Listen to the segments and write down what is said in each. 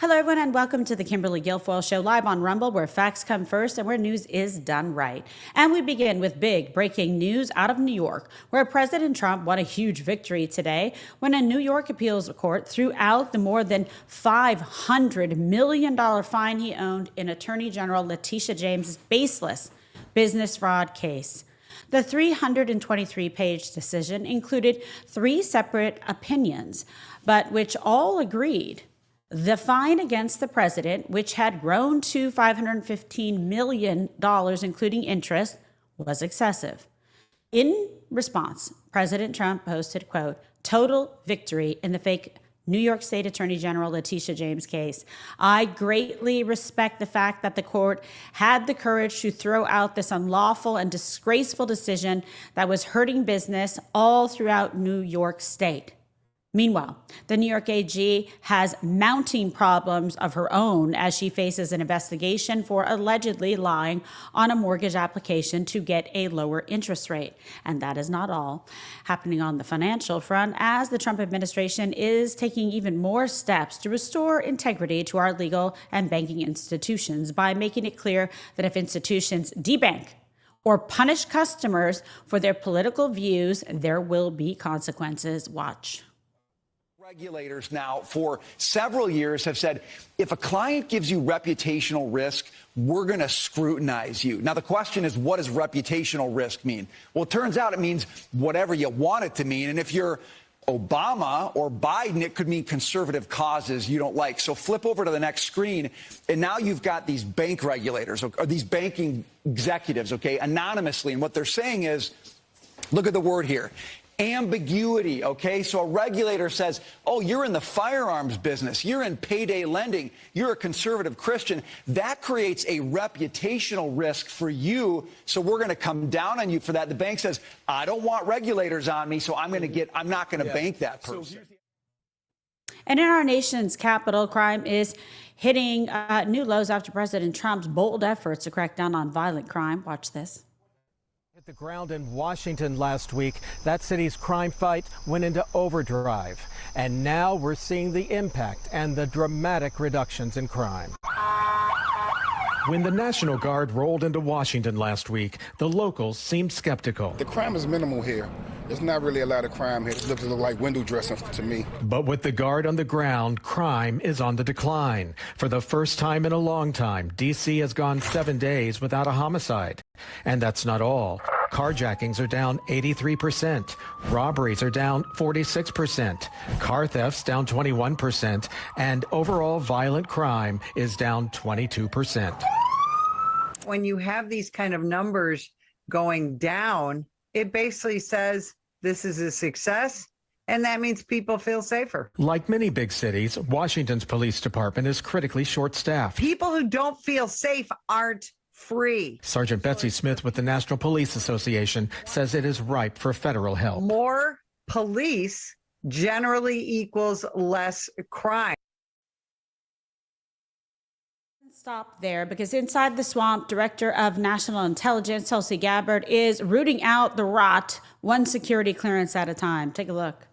Hello, everyone, and welcome to the Kimberly Guilfoyle Show, live on Rumble, where facts come first and where news is done right. And we begin with big breaking news out of New York, where President Trump won a huge victory today when a New York appeals court threw out the more than $500 million fine he owed in Attorney General Letitia James' baseless business fraud case. The 323-page decision included 3 separate opinions, but which all agreed the fine against the president, which had grown to $515 million, including interest, was excessive. In response, President Trump posted, quote, "Total victory in the fake New York State Attorney General Letitia James case. I greatly respect the fact that the court had the courage to throw out this unlawful and disgraceful decision that was hurting business all throughout New York State." Meanwhile, the New York AG has mounting problems of her own as she faces an investigation for allegedly lying on a mortgage application to get a lower interest rate. And that is not all happening on the financial front, as the Trump administration is taking even more steps to restore integrity to our legal and banking institutions by making it clear that if institutions debank or punish customers for their political views, there will be consequences. Watch. Regulators now for several years have said, if a client gives you reputational risk, we're going to scrutinize you. Now, the question is, what does reputational risk mean? Well, it turns out it means whatever you want it to mean. And if you're Obama or Biden, it could mean conservative causes you don't like. So flip over to the next screen. And now you've got these bank regulators or these banking executives, okay, anonymously. And what they're saying is, look at the word here. Ambiguity, okay? So a regulator says, oh, you're in the firearms business, you're in payday lending, you're a conservative Christian. That creates a reputational risk for you, so we're going to come down on you for that. The bank says, I don't want regulators on me, so I'm not going to bank that person. And in our nation's capital, crime is hitting new lows after President Trump's bold efforts to crack down on violent crime. Watch this. The ground in Washington last week, that city's crime fight went into overdrive. And now we're seeing the impact and the dramatic reductions in crime. When the National Guard rolled into Washington last week, the locals seemed skeptical. The crime is minimal here. There's not really a lot of crime here. It looks like window dressing to me. But with the Guard on the ground, crime is on the decline. For the first time in a long time, D.C. has gone 7 days without a homicide. And that's not all. Carjackings are down 83%. Robberies are down 46%. Car thefts down 21%. And overall violent crime is down 22%. When you have these kind of numbers going down, it basically says this is a success, and that means people feel safer. Like many big cities, Washington's police department is critically short-staffed. People who don't feel safe aren't free. Sergeant Betsy Smith with the National Police Association says it is ripe for federal help. More police generally equals less crime. Stop there, because inside the swamp, Director of National Intelligence Tulsi Gabbard is rooting out the rot one security clearance at a time. Take a look.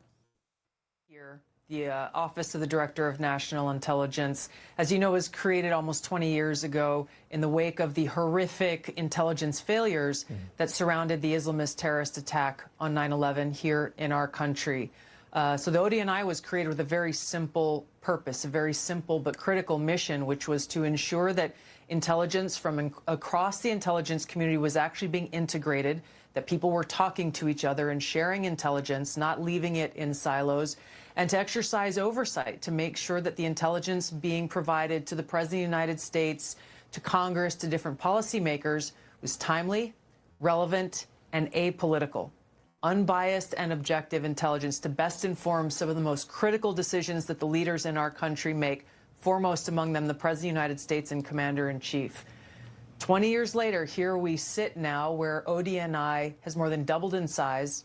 The Office of the Director of National Intelligence, as you know, was created almost 20 years ago in the wake of the horrific intelligence failures that surrounded the Islamist terrorist attack on 9/11 here in our country. So the ODNI was created with a very simple purpose, a very simple but critical mission, which was to ensure that intelligence from across the intelligence community was actually being integrated, that people were talking to each other and sharing intelligence, not leaving it in silos, and to exercise oversight to make sure that the intelligence being provided to the President of the United States, to Congress, to different policymakers was timely, relevant, and apolitical. Unbiased and objective intelligence to best inform some of the most critical decisions that the leaders in our country make, foremost among them the President of the United States and Commander-in-Chief. 20 years later, here we sit now where ODNI has more than doubled in size,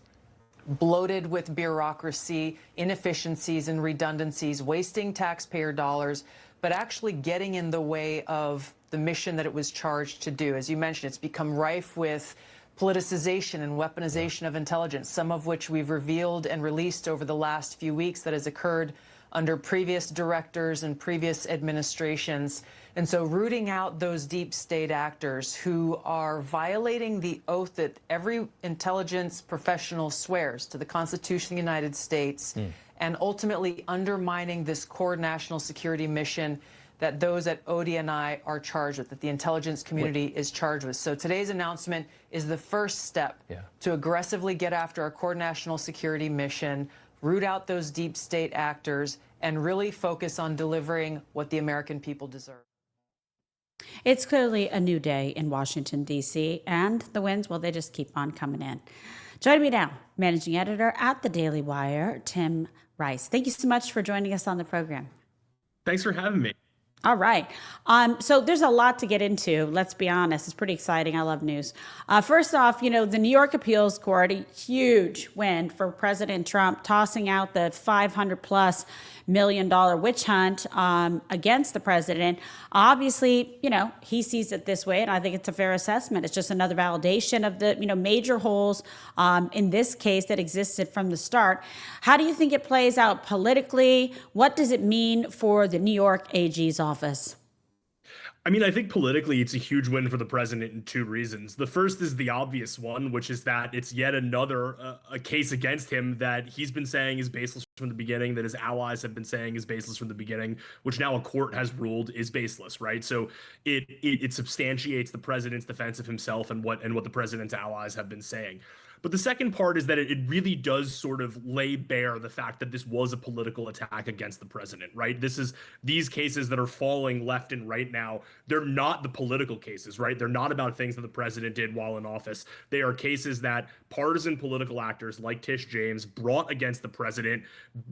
bloated with bureaucracy, inefficiencies and redundancies, wasting taxpayer dollars, but actually getting in the way of the mission that it was charged to do. As you mentioned, it's become rife with politicization and weaponization of intelligence, some of which we've revealed and released over the last few weeks that has occurred under previous directors and previous administrations. And so rooting out those deep state actors who are violating the oath that every intelligence professional swears to the Constitution of the United States and ultimately undermining this core national security mission that those at ODNI are charged with, that the intelligence community is charged with. So today's announcement is the first step to aggressively get after our core national security mission, root out those deep state actors, and really focus on delivering what the American people deserve. It's clearly a new day in Washington, D.C., and the wins, well, they just keep on coming in. Joining me now, managing editor at the Daily Wire, Tim Rice. Thank you so much for joining us on the program. Thanks for having me. All right. So there's a lot to get into. Let's be honest. It's pretty exciting. I love news. First off, the New York Appeals Court, a huge win for President Trump, tossing out the $500+ million witch hunt against the president. Obviously, he sees it this way, and I think it's a fair assessment. It's just another validation of the, major holes in this case that existed from the start. How do you think it plays out politically? What does it mean for the New York AG's office? I mean, I think politically it's a huge win for the president in two reasons. The first is the obvious one, which is that it's yet another a case against him that he's been saying is baseless from the beginning, that his allies have been saying is baseless from the beginning, which now a court has ruled is baseless, right? So it substantiates the president's defense of himself and what the president's allies have been saying. But the second part is that it really does sort of lay bare the fact that this was a political attack against the president, right? These cases that are falling left and right now, they're not the political cases, right? They're not about things that the president did while in office. They are cases that partisan political actors like Tish James brought against the president,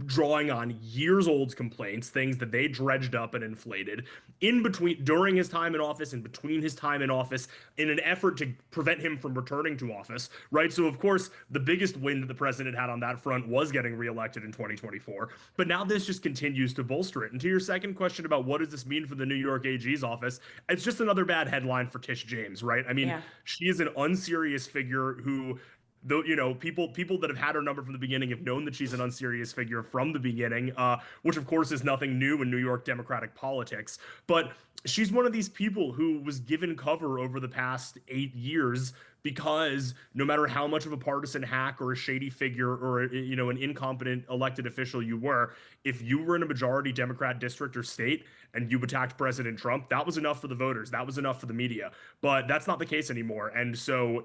drawing on years-old complaints, things that they dredged up and inflated during his time in office and between his time in office in an effort to prevent him from returning to office, right? So of course, the biggest win that the president had on that front was getting reelected in 2024. But now this just continues to bolster it. And to your second question about what does this mean for the New York AG's office, it's just another bad headline for Tish James, right? I mean, she is an unserious figure who, though, people that have had her number from the beginning have known that she's an unserious figure from the beginning, which of course is nothing new in New York Democratic politics. But she's one of these people who was given cover over the past 8 years because no matter how much of a partisan hack or a shady figure or an incompetent elected official you were, if you were in a majority Democrat district or state and you attacked President Trump, that was enough for the voters. That was enough for the media. But that's not the case anymore. And so,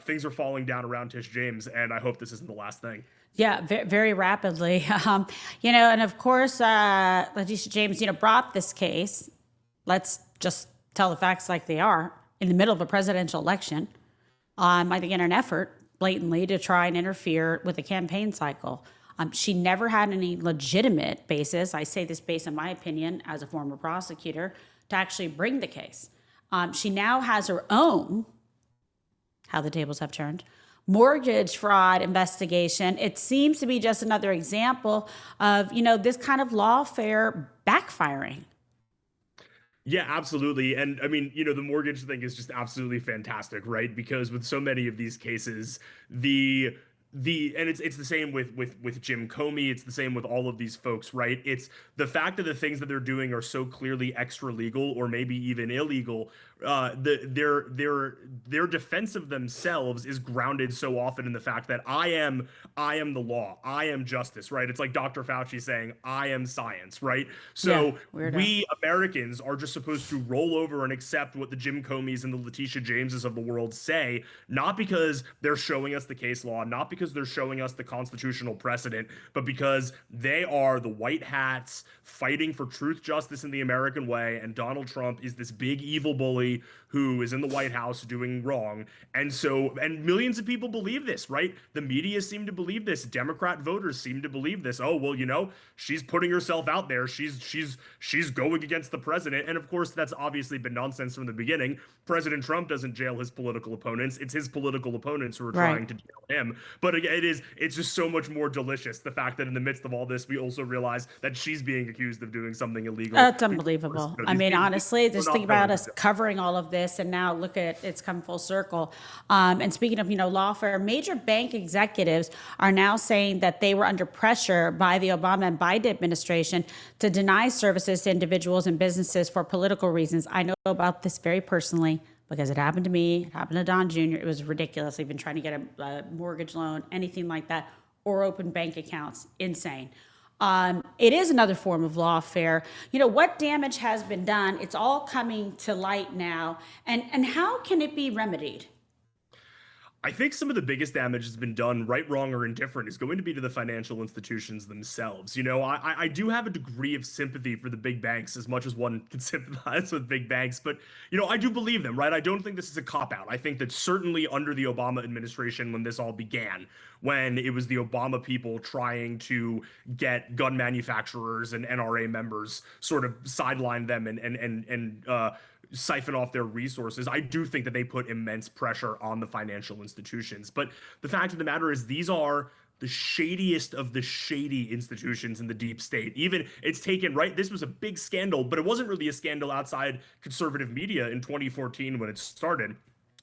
things are falling down around Tish James, and I hope this isn't the last thing. Yeah, very rapidly. And of course, Letitia James, brought this case. Let's just tell the facts like they are. In the middle of a presidential election, I think in an effort blatantly to try and interfere with the campaign cycle. She never had any legitimate basis, I say this based on my opinion as a former prosecutor, to actually bring the case. She now has her own, how the tables have turned, mortgage fraud investigation. It seems to be just another example of, this kind of lawfare backfiring. Yeah, absolutely. And I mean, the mortgage thing is just absolutely fantastic, right? Because with so many of these cases, and it's the same with Jim Comey. It's the same with all of these folks, right? It's the fact that the things that they're doing are so clearly extra legal or maybe even illegal. Their defense of themselves is grounded so often in the fact that I am the law, I am justice, right? It's like Dr. Fauci saying I am science, right? So we Americans are just supposed to roll over and accept what the Jim Comeys and the Letitia Jameses of the world say, not because they're showing us the case law, not because they're showing us the constitutional precedent, but because they are the white hats fighting for truth, justice, in the American way, and Donald Trump is this big evil bully who is in the White House doing wrong. And millions of people believe this, right? The media seem to believe this. Democrat voters seem to believe this. Oh, well, she's putting herself out there. She's going against the president. And of course, that's obviously been nonsense from the beginning. President Trump doesn't jail his political opponents. It's his political opponents who are trying to jail him. But But again, it's just so much more delicious. The fact that in the midst of all this, we also realize that she's being accused of doing something illegal. That's unbelievable. I mean, honestly, just think about us us. covering all of this, and now look at it's come full circle. And speaking of, lawfare, major bank executives are now saying that they were under pressure by the Obama and Biden administration to deny services to individuals and businesses for political reasons. I know about this very personally because it happened to me. It happened to Don Jr. It was ridiculous. Even trying to get a mortgage loan, anything like that, or open bank accounts. Insane. It is another form of lawfare. What damage has been done? It's all coming to light now. And how can it be remedied? I think some of the biggest damage has been done, right, wrong, or indifferent, is going to be to the financial institutions themselves. I do have a degree of sympathy for the big banks, as much as one can sympathize with big banks, but, I do believe them, right? I don't think this is a cop-out. I think that certainly under the Obama administration, when this all began, when it was the Obama people trying to get gun manufacturers and NRA members, sort of sideline them and siphon off their resources, I do think that they put immense pressure on the financial institutions. But the fact of the matter is, these are the shadiest of the shady institutions in the deep state. Even it's taken, right? This was a big scandal, but it wasn't really a scandal outside conservative media in 2014 when it started.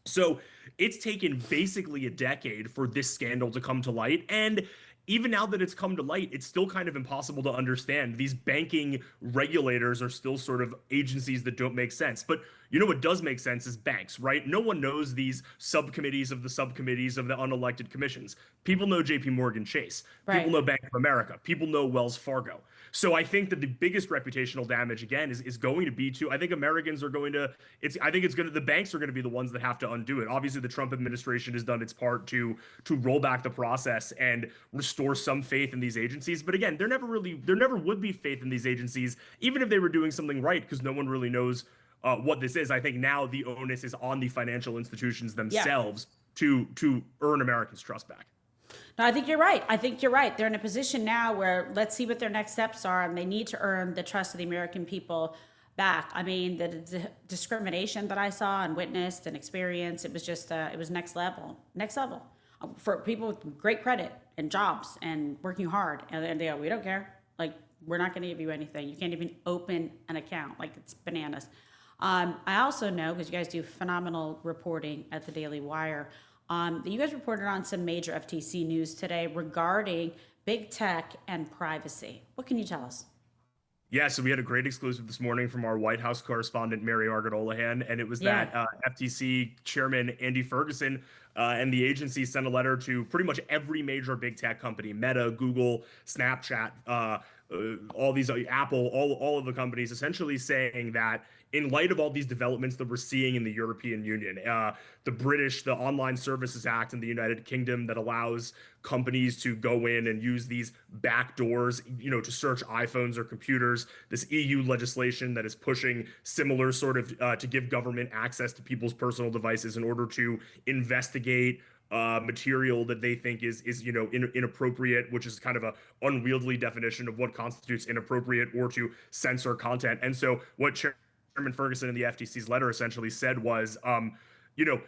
So it's taken basically a decade for this scandal to come to light. And even now that it's come to light, it's still kind of impossible to understand. These banking regulators are still sort of agencies that don't make sense. But what does make sense is banks, right? No one knows these subcommittees of the unelected commissions. People know JP Morgan Chase. Right. People know Bank of America. People know Wells Fargo. So I think that the biggest reputational damage, again, is going to be to, I think Americans are going to, the banks are going to be the ones that have to undo it. Obviously, the Trump administration has done its part to roll back the process and restore some faith in these agencies. But again, there never would be faith in these agencies, even if they were doing something right, because no one really knows what this is. I think now the onus is on the financial institutions themselves to earn Americans' trust back. No, I think you're right. They're in a position now where let's see what their next steps are, and they need to earn the trust of the American people back. I mean, the discrimination that I saw and witnessed and experienced, it was just, it was next level for people with great credit and jobs and working hard. And they go, we don't care. Like, we're not going to give you anything. You can't even open an account. Like, it's bananas. I also know, because you guys do phenomenal reporting at the Daily Wire, that you guys reported on some major FTC news today regarding big tech and privacy. What can you tell us? Yeah, so we had a great exclusive this morning from our White House correspondent, Mary Margaret Olohan, and it was that FTC chairman, Andy Ferguson, and the agency sent a letter to pretty much every major big tech company, Meta, Google, Snapchat, all these, Apple, all of the companies, essentially saying that in light of all these developments that we're seeing in the European Union, the Online Services Act in the United Kingdom that allows companies to go in and use these back doors, to search iPhones or computers, this EU legislation that is pushing similar sort of to give government access to people's personal devices in order to investigate material that they think is inappropriate, which is kind of a unwieldy definition of what constitutes inappropriate, or to censor content. And so what Chairman Ferguson in the FTC's letter essentially said was, you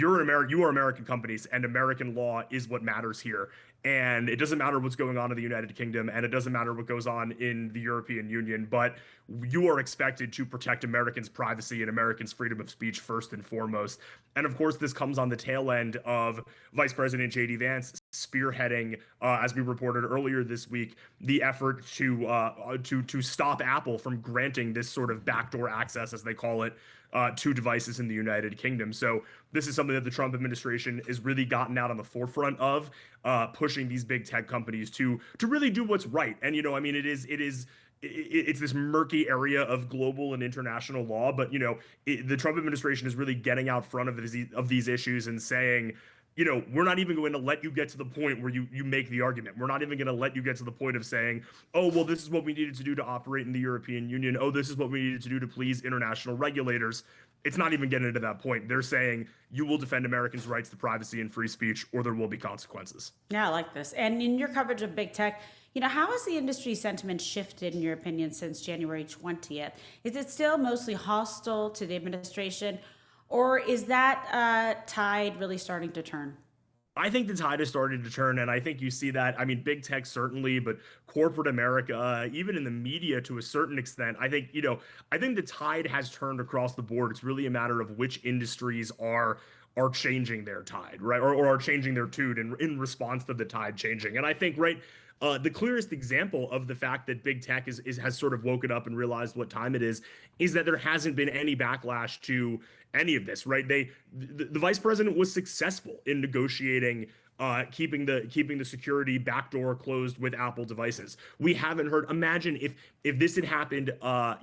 are American companies, and American law is what matters here. And it doesn't matter what's going on in the United Kingdom, and it doesn't matter what goes on in the European Union, but you are expected to protect Americans' privacy and Americans' freedom of speech first and foremost. And of course, this comes on the tail end of Vice President J.D. Vance spearheading, as we reported earlier this week, the effort to stop Apple from granting this sort of backdoor access, as they call it, to devices in the United Kingdom. So this is something that the Trump administration has really gotten out on the forefront of, pushing these big tech companies to really do what's right. And it's this murky area of global and international law, but the Trump administration is really getting out front of these issues and saying, we're not even going to let you get to the point where you make the argument. We're not even going to let you get to the point of saying, oh, well, this is what we needed to do to operate in the European Union. Oh, this is what we needed to do to please international regulators. It's not even getting to that point. They're saying you will defend Americans' rights to privacy and free speech, or there will be consequences. Yeah, I like this. And in your coverage of big tech, how has the industry sentiment shifted, in your opinion, since January 20th? Is it still mostly hostile to the administration, or is that tide really starting to turn? I think the tide has started to turn, and I think you see that. I mean, big tech certainly, but corporate America, even in the media to a certain extent, I think, I think the tide has turned across the board. It's really a matter of which industries are changing their tide, right? Or are changing their tune in response to the tide changing. And I think, right, the clearest example of the fact that big tech has sort of woken up and realized what time it is that there hasn't been any backlash to any of this, right? The vice president was successful in negotiating keeping the security backdoor closed with Apple devices. We haven't heard. Imagine if this had happened,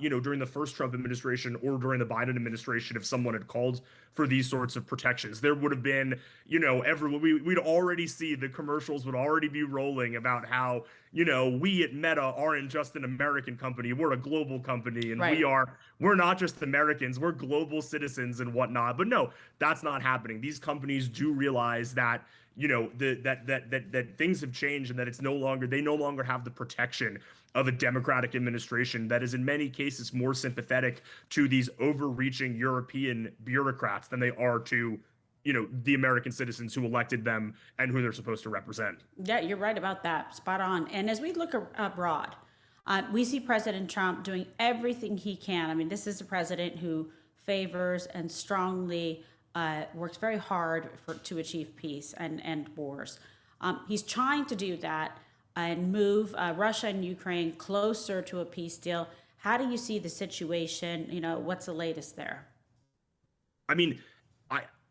during the first Trump administration or during the Biden administration, if someone had called for these sorts of protections, there would have been, we'd already see the commercials would already be rolling about how, we at Meta aren't just an American company, we're a global company, and Right. we're not just Americans, we're global citizens and whatnot. But no, that's not happening. These companies do realize that that things have changed and that they no longer have the protection of a Democratic administration that is in many cases more sympathetic to these overreaching European bureaucrats than they are to the American citizens who elected them and who they're supposed to represent. Yeah, you're right about that. Spot on. And as we look abroad, we see President Trump doing everything he can. I mean, this is a president who favors and strongly works very hard to achieve peace and end wars. He's trying to do that and move Russia and Ukraine closer to a peace deal. How do you see the situation? What's the latest there? I mean,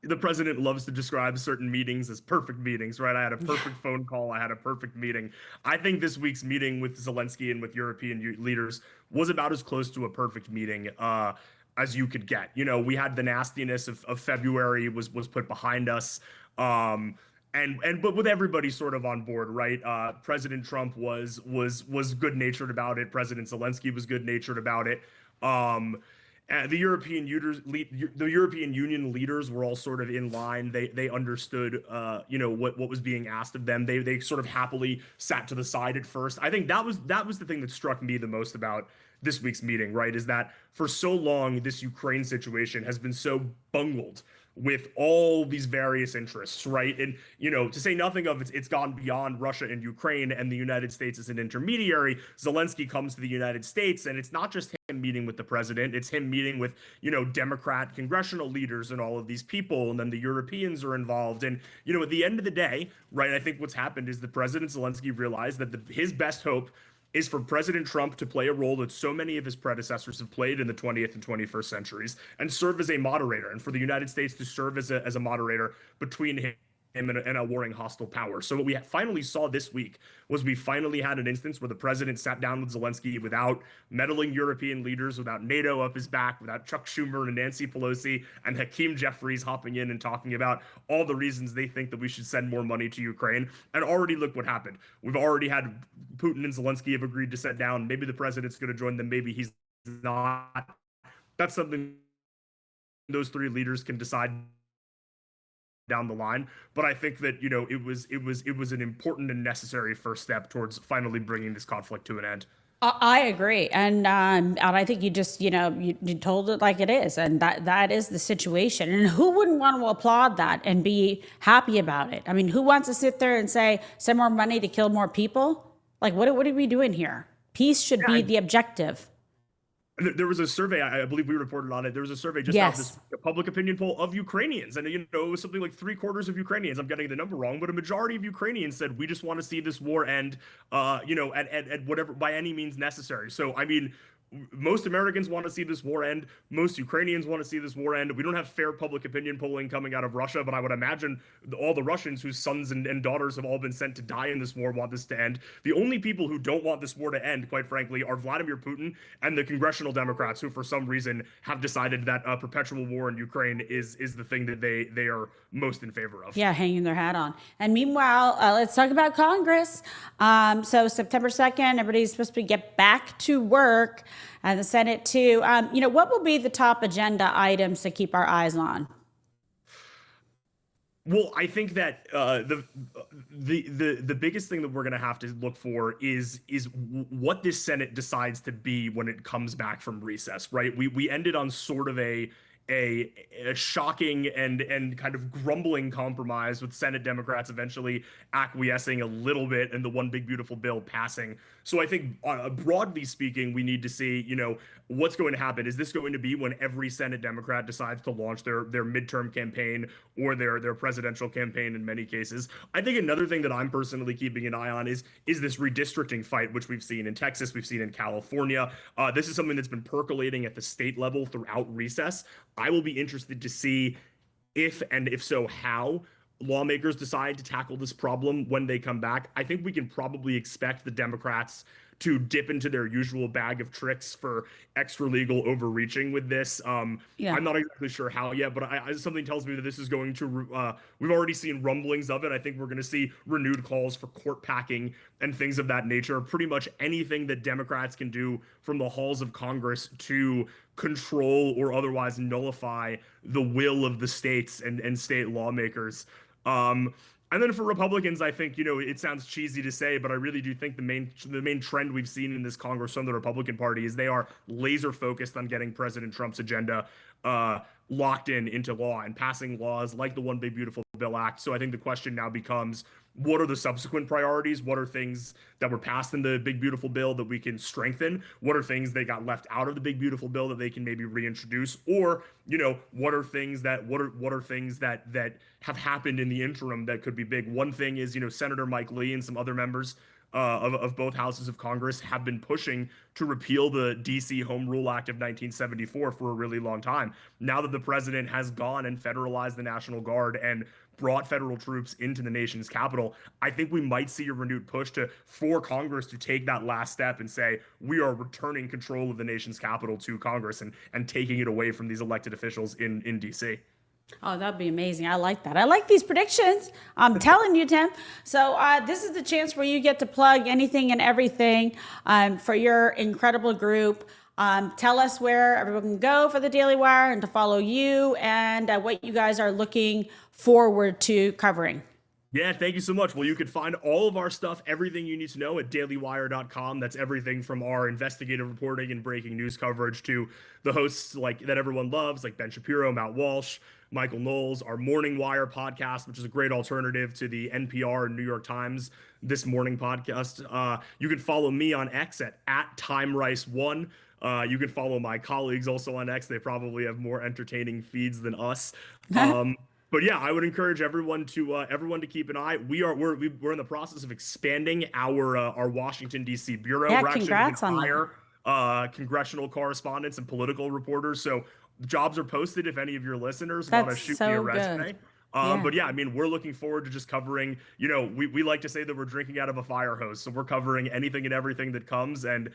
the president loves to describe certain meetings as perfect meetings, right? I had a perfect phone call. I had a perfect meeting. I think this week's meeting with Zelensky and with European leaders was about as close to a perfect meeting as you could get. We had the nastiness of February was put behind us. But with everybody sort of on board, right? President Trump was good-natured about it. President Zelensky was good-natured about it. The European Union leaders were all sort of in line. They understood, what was being asked of them. They sort of happily sat to the side at first. I think that was the thing that struck me the most about this week's meeting, right? Is that for so long this Ukraine situation has been so bungled with all these various interests, right? And, to say nothing of it's gone beyond Russia and Ukraine, and the United States as an intermediary. Zelensky comes to the United States, and it's not just him meeting with the president, it's him meeting with, Democrat congressional leaders and all of these people, and then the Europeans are involved. And, at the end of the day, right, I think what's happened is the President Zelensky realized that his best hope is for President Trump to play a role that so many of his predecessors have played in the 20th and 21st centuries and serve as a moderator, and for the United States to serve as a moderator between him and a warring hostile power. So what we finally saw this week was we finally had an instance where the president sat down with Zelensky without meddling European leaders, without NATO up his back, without Chuck Schumer and Nancy Pelosi and Hakeem Jeffries hopping in and talking about all the reasons they think that we should send more money to Ukraine. And already look what happened. We've already had Putin and Zelensky have agreed to sit down. Maybe the president's going to join them. Maybe he's not. That's something those three leaders can decide down the line. But I think that, it was an important and necessary first step towards finally bringing this conflict to an end. I agree, and I think you just you told it like it is, and that is the situation. And who wouldn't want to applaud that and be happy about it? I mean, who wants to sit there and say send more money to kill more people? Like, what are we doing here? Peace should be the objective. There was a survey, I believe we reported on it. There was a survey just out, this public opinion poll of Ukrainians. And, it was something like 3/4 of Ukrainians, I'm getting the number wrong, but a majority of Ukrainians said, we just want to see this war end, at whatever, by any means necessary. So, I mean, most Americans want to see this war end. Most Ukrainians want to see this war end. We don't have fair public opinion polling coming out of Russia, but I would imagine all the Russians whose sons and daughters have all been sent to die in this war want this to end. The only people who don't want this war to end, quite frankly, are Vladimir Putin and the congressional Democrats, who for some reason have decided that a perpetual war in Ukraine is the thing that they are most in favor of. Yeah, hanging their hat on. And meanwhile, let's talk about Congress. So September 2nd, everybody's supposed to get back to work. And the Senate too. What will be the top agenda items to keep our eyes on? Well, I think that the biggest thing that we're going to have to look for is what this Senate decides to be when it comes back from recess, right? We ended on sort of a a shocking and kind of grumbling compromise, with Senate Democrats eventually acquiescing a little bit and the one big beautiful bill passing. So I think broadly speaking, we need to see, what's going to happen. Is this going to be when every Senate Democrat decides to launch their midterm campaign or their presidential campaign in many cases? I think another thing that I'm personally keeping an eye on is this redistricting fight, which we've seen in Texas, we've seen in California. This is something that's been percolating at the state level throughout recess. I will be interested to see if so, how lawmakers decide to tackle this problem when they come back. I think we can probably expect the Democrats to dip into their usual bag of tricks for extra legal overreaching with this. I'm not exactly sure how yet, but something tells me that this is going to, we've already seen rumblings of it. I think we're going to see renewed calls for court packing and things of that nature. Pretty much anything that Democrats can do from the halls of Congress to control or otherwise nullify the will of the states and state lawmakers. And then for Republicans, I think, it sounds cheesy to say, but I really do think the main trend we've seen in this Congress from the Republican Party is they are laser focused on getting President Trump's agenda locked into law and passing laws like the One Big Beautiful Bill Act. So I think the question now becomes, what are the subsequent priorities? What are things that were passed in the Big Beautiful Bill that we can strengthen? What are things that got left out of the Big Beautiful Bill that they can maybe reintroduce? Or, what are things that have happened in the interim that could be big? One thing is, Senator Mike Lee and some other members of both houses of Congress have been pushing to repeal the D.C. Home Rule Act of 1974 for a really long time. Now that the president has gone and federalized the National Guard and brought federal troops into the nation's capital, I think we might see a renewed push for Congress to take that last step and say, we are returning control of the nation's capital to Congress and taking it away from these elected officials in D.C. Oh, that'd be amazing. I like that. I like these predictions. I'm telling you, Tim. So this is the chance where you get to plug anything and everything for your incredible group. Tell us where everyone can go for the Daily Wire and to follow you, and what you guys are looking forward to covering. Yeah, thank you so much. Well, you can find all of our stuff, everything you need to know, at dailywire.com. That's everything from our investigative reporting and breaking news coverage to the hosts that everyone loves, like Ben Shapiro, Matt Walsh, Michael Knowles, our Morning Wire podcast, which is a great alternative to the NPR and New York Times This Morning podcast. You can follow me on X at TimeRice1. You can follow my colleagues also on X. They probably have more entertaining feeds than us. But yeah, I would encourage everyone to keep an eye. We're in the process of expanding our Washington D.C. bureau. Yeah, we're actually congrats going on to hire congressional correspondents and political reporters. So jobs are posted if any of your listeners want to shoot me a resume. But yeah, I mean, we're looking forward to just covering, we like to say that we're drinking out of a fire hose. So we're covering anything and everything that comes, and,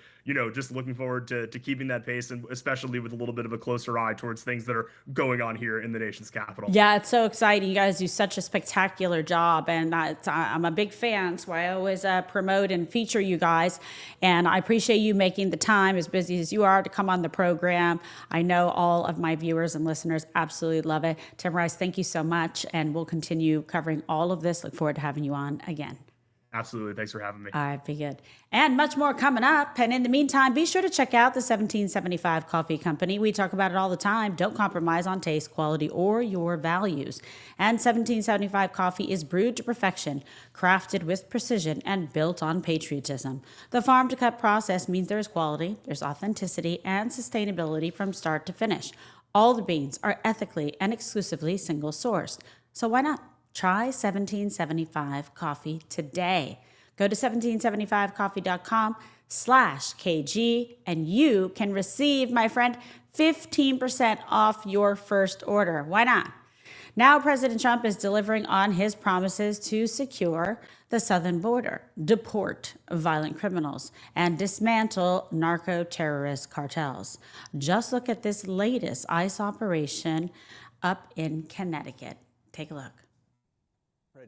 just looking forward to keeping that pace, and especially with a little bit of a closer eye towards things that are going on here in the nation's capital. Yeah, it's so exciting. You guys do such a spectacular job, and I'm a big fan, so I always promote and feature you guys. And I appreciate you making the time, as busy as you are, to come on the program. I know all of my viewers and listeners absolutely love it. Tim Rice, thank you so much. And we'll continue covering all of this. Look forward to having you on again. Absolutely. Thanks for having me. All right, be good. And much more coming up. And in the meantime, be sure to check out the 1775 Coffee Company. We talk about it all the time. Don't compromise on taste, quality, or your values. And 1775 Coffee is brewed to perfection, crafted with precision, and built on patriotism. The farm to cup process means there's quality, there's authenticity, and sustainability from start to finish. All the beans are ethically and exclusively single sourced. So why not try 1775 Coffee today? Go to 1775coffee.com/KG and you can receive, my friend, 15% off your first order. Why not? Now President Trump is delivering on his promises to secure the southern border, deport violent criminals, and dismantle narco-terrorist cartels. Just look at this latest ICE operation up in Connecticut. Take a look.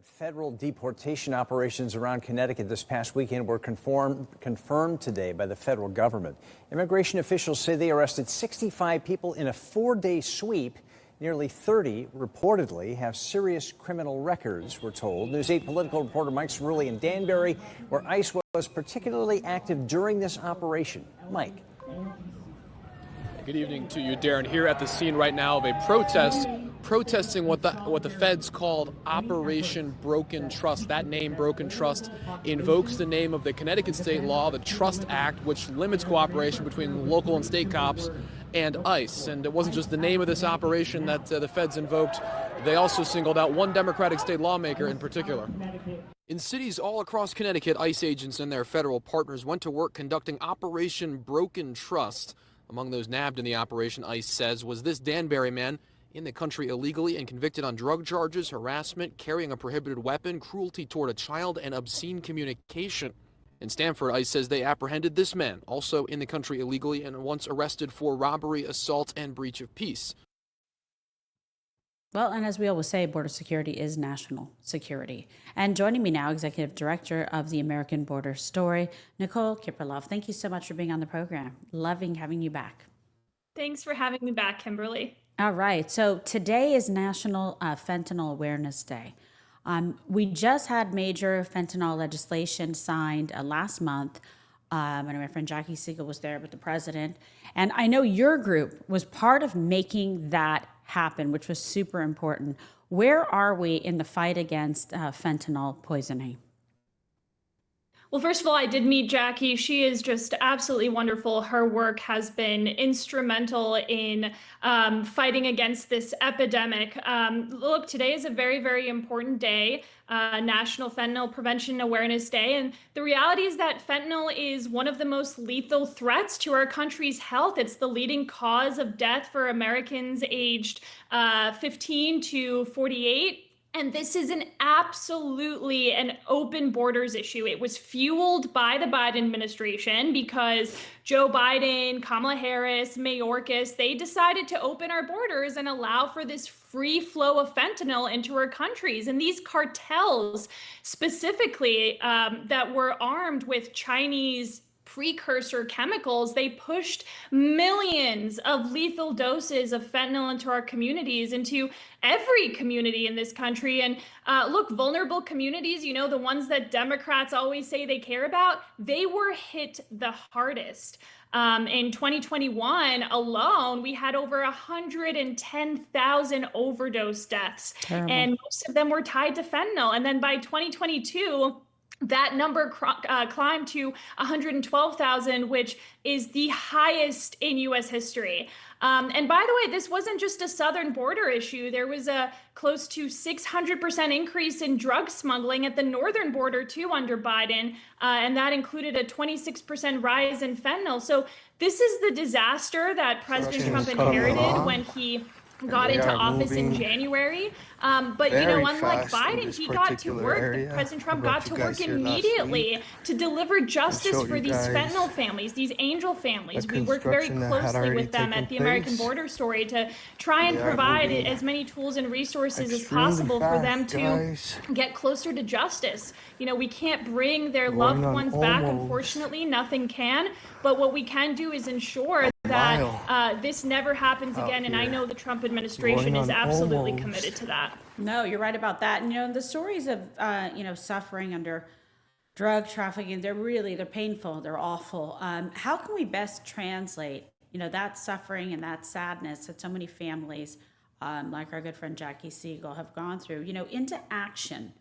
Federal deportation operations around Connecticut this past weekend were confirmed today by the federal government. Immigration officials say they arrested 65 people in a 4-day sweep. Nearly 30 reportedly have serious criminal records, we're told. News 8 political reporter Mike Cerulli in Danbury, where ICE was particularly active during this operation. Mike. Good evening to you, Darren. Here at the scene right now of a protest, protesting what the feds called Operation Broken Trust. That name, Broken Trust, invokes the name of the Connecticut state law, the Trust Act, which limits cooperation between local and state cops and ICE. And it wasn't just the name of this operation that the feds invoked. They also singled out one Democratic state lawmaker in particular. In cities all across Connecticut, ICE agents and their federal partners went to work conducting Operation Broken Trust. Among those nabbed in the operation, ICE says, was this Danbury man in the country illegally and convicted on drug charges, harassment, carrying a prohibited weapon, cruelty toward a child, and obscene communication. In Stamford, ICE says they apprehended this man, also in the country illegally and once arrested for robbery, assault, and breach of peace. Well, and as we always say, border security is national security. And joining me now, Executive Director of the American Border Story, Nicole Kipralov. Thank you so much for being on the program. Loving having you back. Thanks for having me back, Kimberly. All right. So today is National Fentanyl Awareness Day. We just had major fentanyl legislation signed last month. And my friend Jackie Siegel was there with the president. And I know your group was part of making that happen, which was super important. Where are we in the fight against fentanyl poisoning? Well, first of all, I did meet Jackie. She is just absolutely wonderful. Her work has been instrumental in fighting against this epidemic. Look, today is a very, very important day, National Fentanyl Prevention Awareness Day. And the reality is that fentanyl is one of the most lethal threats to our country's health. It's the leading cause of death for Americans aged 15 to 48. And this is absolutely an open borders issue. It was fueled by the Biden administration because Joe Biden, Kamala Harris, Mayorkas, they decided to open our borders and allow for this free flow of fentanyl into our countries. And these cartels specifically that were armed with Chinese precursor chemicals, they pushed millions of lethal doses of fentanyl into our communities, into every community in this country. And look, vulnerable communities, the ones that Democrats always say they care about, they were hit the hardest. In 2021 alone, we had over 110,000 overdose deaths. Terrible. And most of them were tied to fentanyl. And then by 2022, that number climbed to 112,000, which is the highest in U.S. history. And by the way, this wasn't just a southern border issue. There was a close to 600% increase in drug smuggling at the northern border, too, under Biden. And that included a 26% rise in fentanyl. So this is the disaster that President Trump inherited when he got into office in January. But, unlike Biden, he got to work. President Trump got to work immediately to deliver justice for these fentanyl families, these angel families. We worked very closely with them at the American Border Story to try and provide as many tools and resources as possible for them to get closer to justice. We can't bring their loved ones back. Unfortunately, nothing can. But what we can do is ensure that this never happens again. And I know the Trump administration is absolutely committed to that. No, you're right about that. And, the stories of, suffering under drug trafficking, they're painful. They're awful. How can we best translate, that suffering and that sadness that so many families, like our good friend Jackie Siegel, have gone through, into action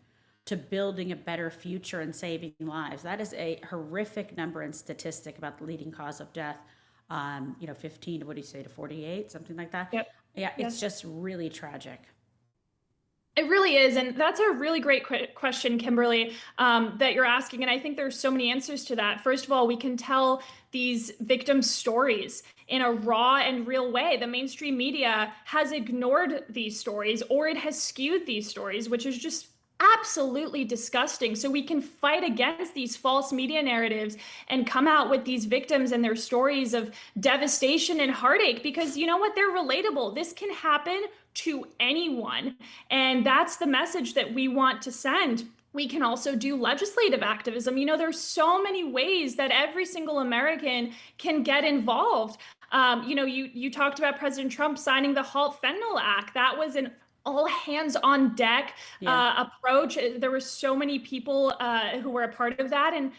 to building a better future and saving lives? That is a horrific number and statistic about the leading cause of death. 15 to 48, something like that. Yep. Yeah, it's just really tragic. It really is. And that's a really great question, Kimberly, that you're asking. And I think there's so many answers to that. First of all, we can tell these victim stories in a raw and real way. The mainstream media has ignored these stories, or it has skewed these stories, which is just absolutely disgusting. So we can fight against these false media narratives and come out with these victims and their stories of devastation and heartache, because you know what? They're relatable. This can happen to anyone. And that's the message that we want to send. We can also do legislative activism. There's so many ways that every single American can get involved. You talked about President Trump signing the Halt Fentanyl Act. That was an all hands on deck approach. There were so many people who were a part of that. And,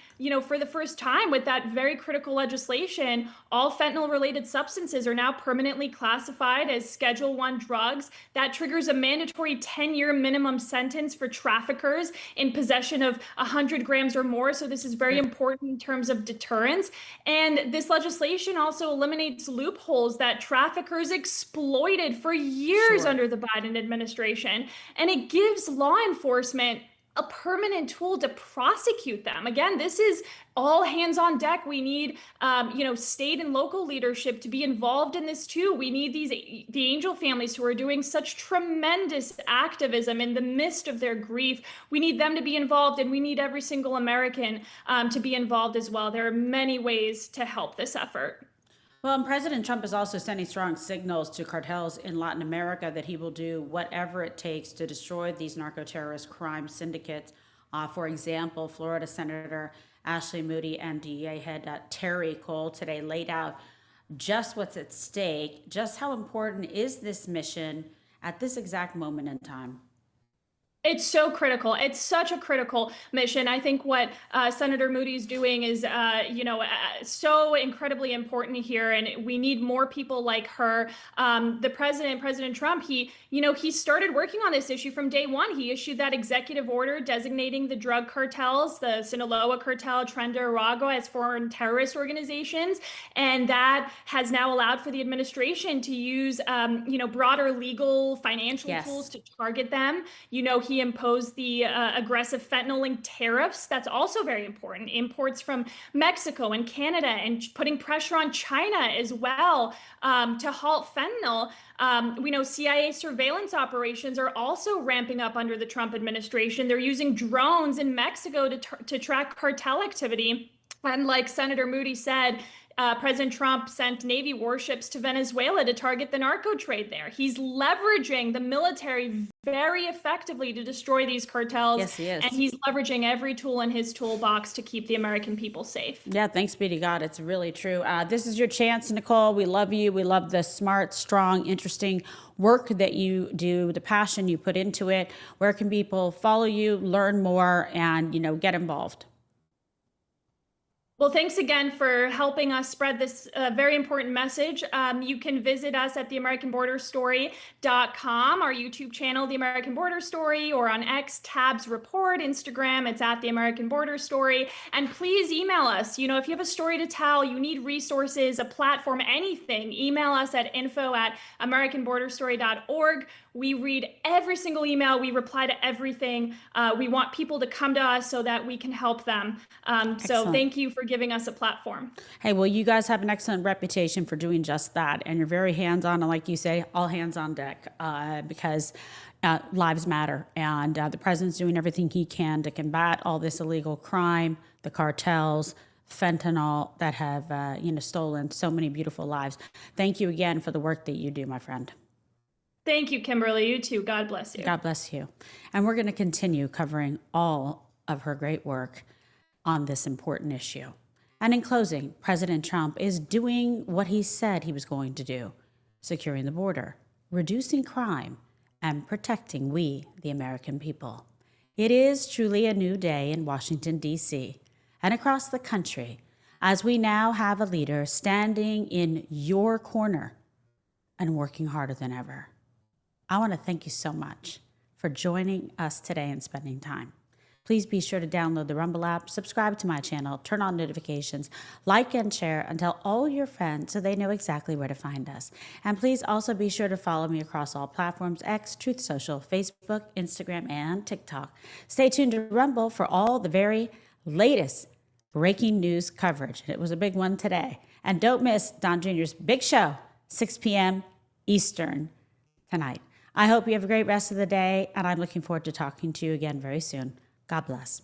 for the first time with that very critical legislation, all fentanyl related substances are now permanently classified as Schedule I drugs. That triggers a mandatory 10-year minimum sentence for traffickers in possession of 100 grams or more. So this is very important in terms of deterrence. And this legislation also eliminates loopholes that traffickers exploited for years under the Biden administration. And it gives law enforcement a permanent tool to prosecute them. Again, this is all hands on deck. We need, state and local leadership to be involved in this too. We need the Angel families who are doing such tremendous activism in the midst of their grief. We need them to be involved, and we need every single American to be involved as well. There are many ways to help this effort. Well, and President Trump is also sending strong signals to cartels in Latin America that he will do whatever it takes to destroy these narco-terrorist crime syndicates. For example, Florida Senator Ashley Moody and DEA head Terry Cole today laid out just what's at stake, just how important is this mission at this exact moment in time. It's so critical. It's such a critical mission. I think what Senator Moody's doing is, so incredibly important here, and we need more people like her. President Trump, he started working on this issue from day one. He issued that executive order designating the drug cartels, the Sinaloa cartel, Tren de Aragua, as foreign terrorist organizations, and that has now allowed for the administration to use, broader legal, financial tools to target them. He imposed the aggressive fentanyl-linked tariffs. That's also very important. Imports from Mexico and Canada, and putting pressure on China as well to halt fentanyl. We know CIA surveillance operations are also ramping up under the Trump administration. They're using drones in Mexico to track cartel activity. And like Senator Moody said, President Trump sent Navy warships to Venezuela to target the narco trade there. He's leveraging the military very effectively to destroy these cartels. Yes, he is. And he's leveraging every tool in his toolbox to keep the American people safe. Yeah, thanks be to God. It's really true. This is your chance, Nicole. We love you. We love the smart, strong, interesting work that you do, the passion you put into it. Where can people follow you, learn more, and, get involved? Well, thanks again for helping us spread this very important message. You can visit us at theamericanborderstory.com, our YouTube channel, The American Border Story, or on X, Tabs Report, Instagram, it's at The American Border Story. And please email us. If you have a story to tell, you need resources, a platform, anything, email us at info@americanborderstory.org. We read every single email. We reply to everything. We want people to come to us so that we can help them. So thank you for giving us a platform. Hey, well, you guys have an excellent reputation for doing just that. And you're very hands-on. And like you say, all hands on deck because lives matter. And the president's doing everything he can to combat all this illegal crime, the cartels, fentanyl that have, stolen so many beautiful lives. Thank you again for the work that you do, my friend. Thank you, Kimberly. You too. God bless you. God bless you. And we're going to continue covering all of her great work on this important issue. And in closing, President Trump is doing what he said he was going to do, securing the border, reducing crime, and protecting we, the American people. It is truly a new day in Washington, D.C., and across the country, as we now have a leader standing in your corner and working harder than ever. I want to thank you so much for joining us today and spending time. Please be sure to download the Rumble app, subscribe to my channel, turn on notifications, like and share, and tell all your friends so they know exactly where to find us. And please also be sure to follow me across all platforms: X, Truth Social, Facebook, Instagram, and TikTok. Stay tuned to Rumble for all the very latest breaking news coverage. It was a big one today. And don't miss Don Jr.'s big show, 6 p.m. Eastern tonight. I hope you have a great rest of the day, and I'm looking forward to talking to you again very soon. God bless.